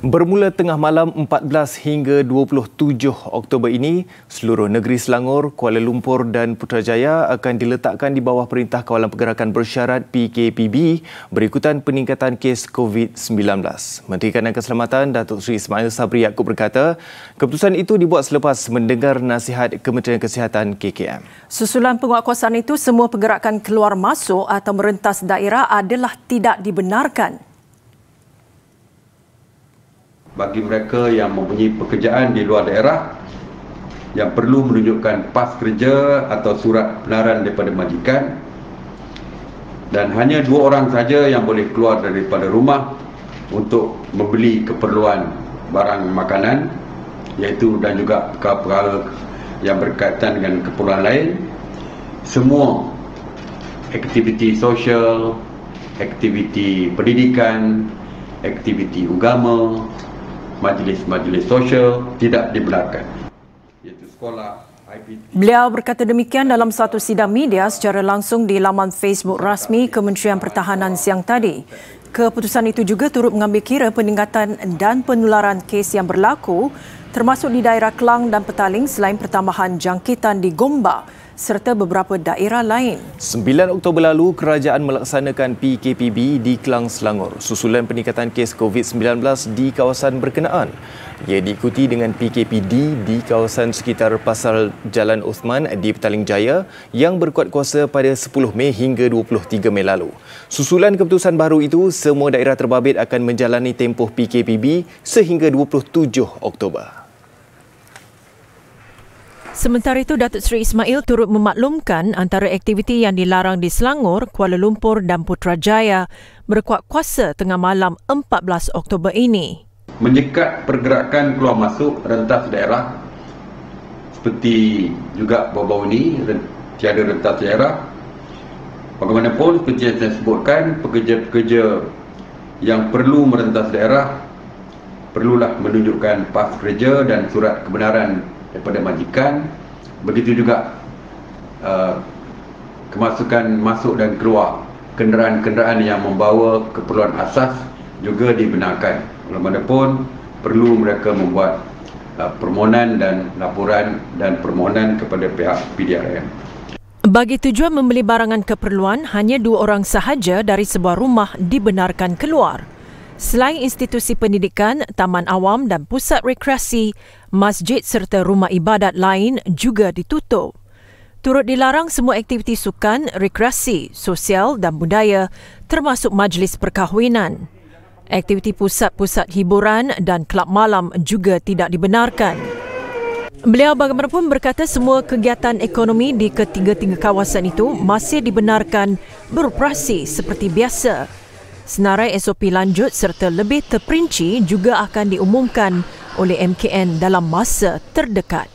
Bermula tengah malam 14 hingga 27 Oktober ini, seluruh negeri Selangor, Kuala Lumpur dan Putrajaya akan diletakkan di bawah Perintah Kawalan Pergerakan Bersyarat PKPB berikutan peningkatan kes COVID-19. Menteri Kanan Keselamatan Datuk Seri Ismail Sabri Yaakob berkata, keputusan itu dibuat selepas mendengar nasihat Kementerian Kesihatan KKM. Susulan penguatkuasaan itu, semua pergerakan keluar masuk atau merentas daerah adalah tidak dibenarkan. Bagi mereka yang mempunyai pekerjaan di luar daerah yang perlu menunjukkan pas kerja atau surat benaran daripada majikan, dan hanya 2 orang saja yang boleh keluar daripada rumah untuk membeli keperluan barang makanan, iaitu dan juga perkara yang berkaitan dengan keperluan lain. Semua aktiviti sosial, aktiviti pendidikan, aktiviti agama, majlis-majlis sosial tidak dibenarkan, iaitu sekolah, IPT. Beliau berkata demikian dalam satu sidang media secara langsung di laman Facebook rasmi Kementerian Pertahanan siang tadi. Keputusan itu juga turut mengambil kira peningkatan dan penularan kes yang berlaku termasuk di daerah Klang dan Petaling selain pertambahan jangkitan di Gombak serta beberapa daerah lain. 9 Oktober lalu, kerajaan melaksanakan PKPB di Klang, Selangor susulan peningkatan kes COVID-19 di kawasan berkenaan. Ia diikuti dengan PKPD di kawasan sekitar Pasar Jalan Uthman di Petaling Jaya yang berkuat kuasa pada 10 Mei hingga 23 Mei lalu. Susulan keputusan baru itu, semua daerah terbabit akan menjalani tempoh PKPB sehingga 27 Oktober. Sementara itu, Datuk Seri Ismail turut memaklumkan antara aktiviti yang dilarang di Selangor, Kuala Lumpur dan Putrajaya berkuat kuasa tengah malam 14 Oktober ini. Menyekat pergerakan keluar masuk rentas daerah seperti juga baru-baru ini tiada rentas daerah. Bagaimanapun, seperti yang saya sebutkan, pekerja-pekerja yang perlu merentas daerah perlulah menunjukkan pas kerja dan surat kebenaran daripada majikan. Begitu juga kemasukan masuk dan keluar kenderaan-kenderaan yang membawa keperluan asas juga dibenarkan. Walaupun perlu mereka membuat permohonan dan laporan dan permohonan kepada pihak PDRM. Bagi tujuan membeli barangan keperluan, hanya 2 orang sahaja dari sebuah rumah dibenarkan keluar. Selain institusi pendidikan, taman awam dan pusat rekreasi, masjid serta rumah ibadat lain juga ditutup. Turut dilarang semua aktiviti sukan, rekreasi, sosial dan budaya termasuk majlis perkahwinan. Aktiviti pusat-pusat hiburan dan kelab malam juga tidak dibenarkan. Beliau bagaimanapun berkata semua kegiatan ekonomi di ketiga-tiga kawasan itu masih dibenarkan beroperasi seperti biasa. Senarai SOP lanjut serta lebih terperinci juga akan diumumkan oleh MKN dalam masa terdekat.